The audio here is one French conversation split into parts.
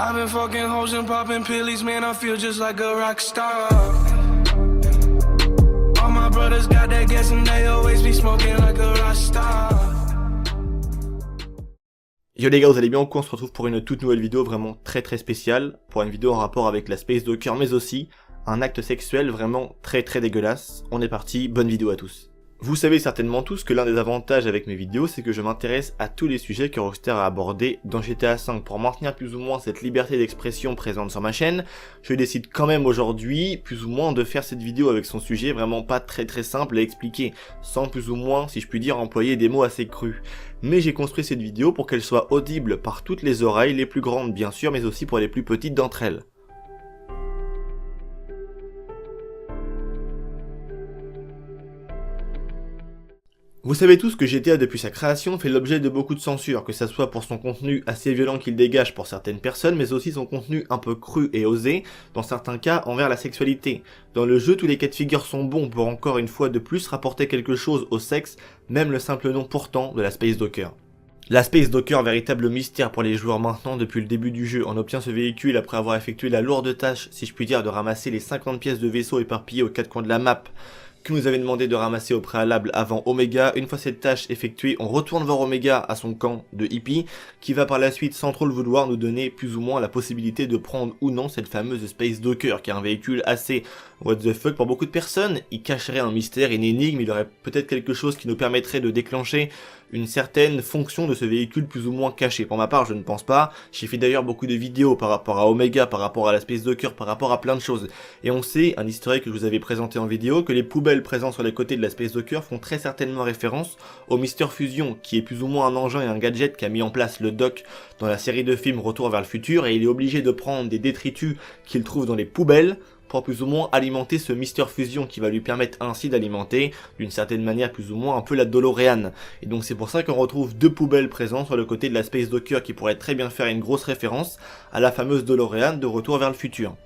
I've been fucking hoes and popping pillies, man, I feel just like a rock star. All my brothers got that gas and they always be smoking like a rock star. Yo les gars, vous allez bien ou quoi? On se retrouve pour une toute nouvelle vidéo vraiment très spéciale, pour une vidéo en rapport avec la Space Docker, mais aussi un acte sexuel vraiment très dégueulasse. On est parti, bonne vidéo à tous. Vous savez certainement tous que l'un des avantages avec mes vidéos, c'est que je m'intéresse à tous les sujets que Rockstar a abordés dans GTA V. Pour maintenir plus ou moins cette liberté d'expression présente sur ma chaîne, je décide quand même aujourd'hui, plus ou moins, de faire cette vidéo avec son sujet vraiment pas très simple à expliquer, sans plus ou moins, si je puis dire, employer des mots assez crus. Mais j'ai construit cette vidéo pour qu'elle soit audible par toutes les oreilles, les plus grandes bien sûr, mais aussi pour les plus petites d'entre elles. Vous savez tous que GTA depuis sa création fait l'objet de beaucoup de censure, que ça soit pour son contenu assez violent qu'il dégage pour certaines personnes, mais aussi son contenu un peu cru et osé, dans certains cas envers la sexualité. Dans le jeu, tous les cas de figure sont bons pour encore une fois de plus rapporter quelque chose au sexe, même le simple nom pourtant de la Space Docker. La Space Docker, véritable mystère pour les joueurs maintenant depuis le début du jeu. On obtient ce véhicule après avoir effectué la lourde tâche, si je puis dire, de ramasser les 50 pièces de vaisseau éparpillées aux quatre coins de la map, que nous avait demandé de ramasser au préalable avant Omega. Une fois cette tâche effectuée, on retourne voir Omega à son camp de hippie, qui va par la suite, sans trop le vouloir, nous donner plus ou moins la possibilité de prendre ou non cette fameuse Space Docker, qui est un véhicule assez what the fuck pour beaucoup de personnes. Il cacherait un mystère, une énigme, il aurait peut-être quelque chose qui nous permettrait de déclencher une certaine fonction de ce véhicule plus ou moins caché. Pour ma part, je ne pense pas. J'ai fait d'ailleurs beaucoup de vidéos par rapport à Omega, par rapport à la Space Docker, par rapport à plein de choses. Et on sait, un historique que je vous avais présenté en vidéo, que les poubelles présentes sur les côtés de la Space Docker font très certainement référence au Mister Fusion, qui est plus ou moins un engin et un gadget qu'a mis en place le Doc dans la série de films Retour vers le futur, et il est obligé de prendre des détritus qu'il trouve dans les poubelles pour plus ou moins alimenter ce Mister Fusion qui va lui permettre ainsi d'alimenter d'une certaine manière plus ou moins un peu la DeLorean. Et donc c'est pour ça qu'on retrouve deux poubelles présentes sur le côté de la Space Docker qui pourraient très bien faire une grosse référence à la fameuse DeLorean de Retour vers le futur.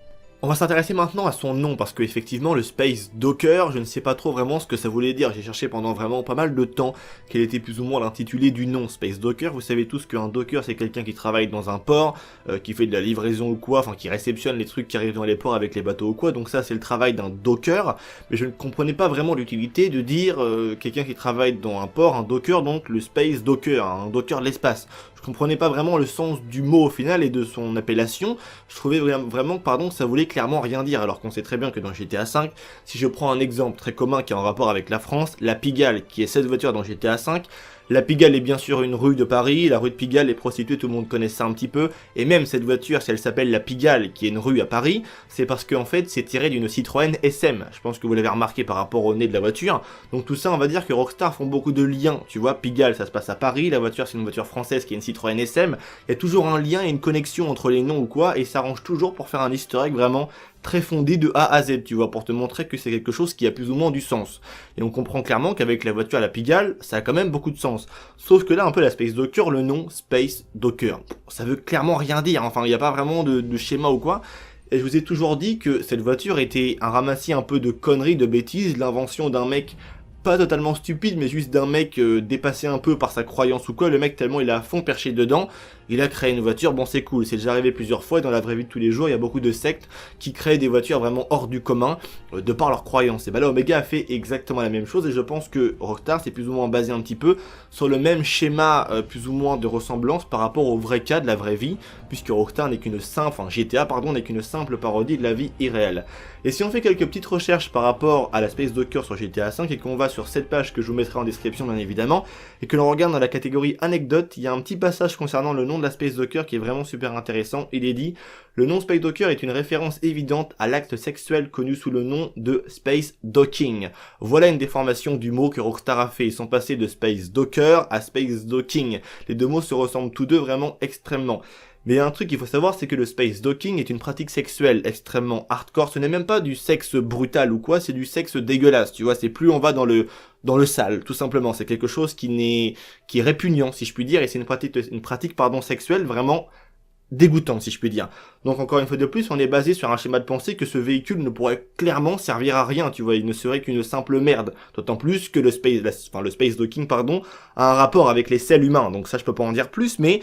On va s'intéresser maintenant à son nom, parce que effectivement le Space Docker, je ne sais pas trop vraiment ce que ça voulait dire. J'ai cherché pendant vraiment pas mal de temps quel était plus ou moins l'intitulé du nom Space Docker. Vous savez tous qu'un docker c'est quelqu'un qui travaille dans un port, qui fait de la livraison ou quoi, enfin qui réceptionne les trucs qui arrivent dans les ports avec les bateaux ou quoi, donc ça c'est le travail d'un docker. Mais je ne comprenais pas vraiment l'utilité de dire quelqu'un qui travaille dans un port, un docker, donc le Space Docker, un docker de l'espace. Je comprenais pas vraiment le sens du mot au final et de son appellation. Je trouvais vraiment que ça voulait clairement rien dire, alors qu'on sait très bien que dans GTA V, si je prends un exemple très commun qui est en rapport avec la France, la Pigalle, qui est cette voiture dans GTA V, la Pigalle est bien sûr une rue de Paris, la rue de Pigalle est prostituée, tout le monde connaît ça un petit peu, et même cette voiture, si elle s'appelle la Pigalle, qui est une rue à Paris, c'est parce qu'en fait c'est tiré d'une Citroën SM, je pense que vous l'avez remarqué par rapport au nez de la voiture, donc tout ça on va dire que Rockstar font beaucoup de liens, tu vois, Pigalle ça se passe à Paris, la voiture c'est une voiture française qui est une Citroën SM, il y a toujours un lien et une connexion entre les noms ou quoi, et ça arrange toujours pour faire un easter egg vraiment très fondé de A à Z, tu vois, pour te montrer que c'est quelque chose qui a plus ou moins du sens. Et on comprend clairement qu'avec la voiture à la Pigalle, ça a quand même beaucoup de sens. Sauf que là, un peu la Space Docker, le nom Space Docker, ça veut clairement rien dire, enfin, il n'y a pas vraiment de schéma ou quoi. Et je vous ai toujours dit que cette voiture était un ramassis un peu de conneries, de bêtises, l'invention d'un mec pas totalement stupide, mais juste d'un mec dépassé un peu par sa croyance ou quoi. Le mec, tellement il est à fond perché dedans, il a créé une voiture, bon c'est cool, c'est déjà arrivé plusieurs fois, et dans la vraie vie de tous les jours, il y a beaucoup de sectes qui créent des voitures vraiment hors du commun, de par leur croyance. Et bah là, Omega a fait exactement la même chose, et je pense que Rockstar s'est plus ou moins basé un petit peu sur le même schéma, plus ou moins de ressemblance par rapport au vrai cas de la vraie vie, puisque Rockstar n'est qu'une simple, enfin GTA pardon, n'est qu'une simple parodie de la vie irréelle. Et si on fait quelques petites recherches par rapport à la Space Docker sur GTA V, et qu'on va sur cette page que je vous mettrai en description bien évidemment, et que l'on regarde dans la catégorie anecdote, il y a un petit passage concernant le nom de la Space Docker qui est vraiment super intéressant. Il est dit: le nom Space Docker est une référence évidente à l'acte sexuel connu sous le nom de Space Docking. Voilà une déformation du mot que Rockstar a fait. Ils sont passés de Space Docker à Space Docking. Les deux mots se ressemblent tous deux vraiment extrêmement. Mais il y a un truc qu'il faut savoir, c'est que le Space Docking est une pratique sexuelle extrêmement hardcore. Ce n'est même pas du sexe brutal ou quoi, c'est du sexe dégueulasse, tu vois. C'est plus on va dans le sale, tout simplement. C'est quelque chose qui est répugnant, si je puis dire, et c'est une pratique sexuelle vraiment dégoûtante, si je puis dire. Donc encore une fois de plus, on est basé sur un schéma de pensée que ce véhicule ne pourrait clairement servir à rien, tu vois, il ne serait qu'une simple merde. D'autant plus que le Space Docking, a un rapport avec les selles humains, donc ça je peux pas en dire plus, mais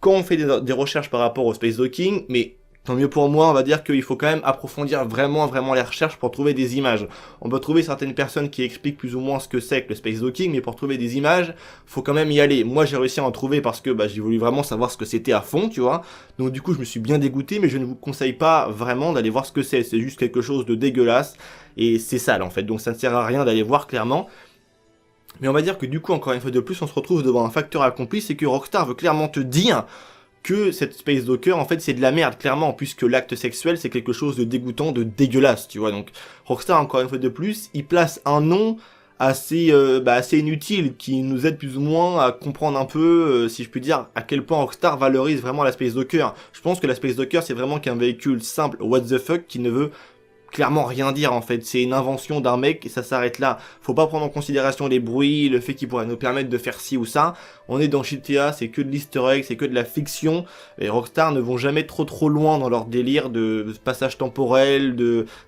quand on fait des recherches par rapport au space docking, mais tant mieux pour moi, on va dire qu'il faut quand même approfondir vraiment les recherches pour trouver des images. On peut trouver certaines personnes qui expliquent plus ou moins ce que c'est que le space docking, mais pour trouver des images, faut quand même y aller. Moi, j'ai réussi à en trouver parce que j'ai voulu vraiment savoir ce que c'était à fond, tu vois. Donc du coup, je me suis bien dégoûté, mais je ne vous conseille pas vraiment d'aller voir ce que c'est. C'est juste quelque chose de dégueulasse et c'est sale en fait. Donc ça ne sert à rien d'aller voir clairement. Mais on va dire que du coup, encore une fois de plus, on se retrouve devant un facteur accompli, c'est que Rockstar veut clairement te dire que cette Space Docker, en fait, c'est de la merde, clairement, puisque l'acte sexuel, c'est quelque chose de dégoûtant, de dégueulasse, tu vois. Donc, Rockstar, encore une fois de plus, il place un nom assez inutile, qui nous aide plus ou moins à comprendre un peu, si je puis dire, à quel point Rockstar valorise vraiment la Space Docker. Je pense que la Space Docker, c'est vraiment qu'un véhicule simple, what the fuck, qui ne veut clairement rien dire en fait, c'est une invention d'un mec et ça s'arrête là. Faut pas prendre en considération les bruits, le fait qu'il pourrait nous permettre de faire ci ou ça. On est dans GTA, c'est que de l'easter egg, c'est que de la fiction, et Rockstar ne vont jamais trop loin dans leur délire de passage temporel,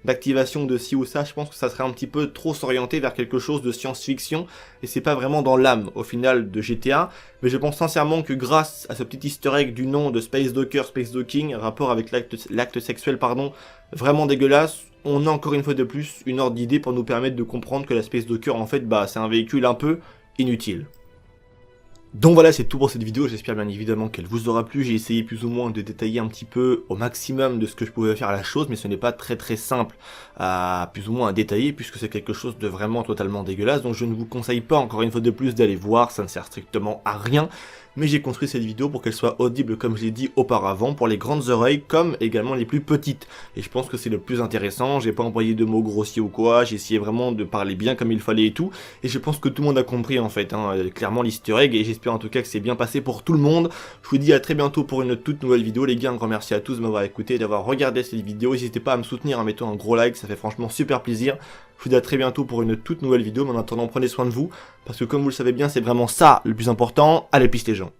d'activation de ci ou ça. Je pense que ça serait un petit peu trop s'orienter vers quelque chose de science-fiction, et c'est pas vraiment dans l'âme au final de GTA. Mais je pense sincèrement que grâce à ce petit easter egg du nom de Space Docker, Space Docking, rapport avec l'acte sexuel, pardon, vraiment dégueulasse, on a encore une fois de plus une ordre d'idée pour nous permettre de comprendre que la Space Docker, en fait, c'est un véhicule un peu inutile. Donc voilà, c'est tout pour cette vidéo, j'espère bien évidemment qu'elle vous aura plu. J'ai essayé plus ou moins de détailler un petit peu au maximum de ce que je pouvais faire à la chose, mais ce n'est pas très simple à plus ou moins à détailler, puisque c'est quelque chose de vraiment totalement dégueulasse. Donc je ne vous conseille pas encore une fois de plus d'aller voir, ça ne sert strictement à rien. Mais j'ai construit cette vidéo pour qu'elle soit audible comme je l'ai dit auparavant, pour les grandes oreilles comme également les plus petites. Et je pense que c'est le plus intéressant, j'ai pas employé de mots grossiers ou quoi, j'ai essayé vraiment de parler bien comme il fallait et tout. Et je pense que tout le monde a compris en fait, clairement l'easter egg, et j'espère en tout cas que c'est bien passé pour tout le monde. Je vous dis à très bientôt pour une toute nouvelle vidéo les gars, un grand merci à tous de m'avoir écouté et d'avoir regardé cette vidéo. N'hésitez pas à me soutenir en mettant un gros like, ça fait franchement super plaisir. Je vous dis à très bientôt pour une toute nouvelle vidéo, mais en attendant prenez soin de vous, parce que comme vous le savez bien c'est vraiment ça le plus important. Allez piste les gens.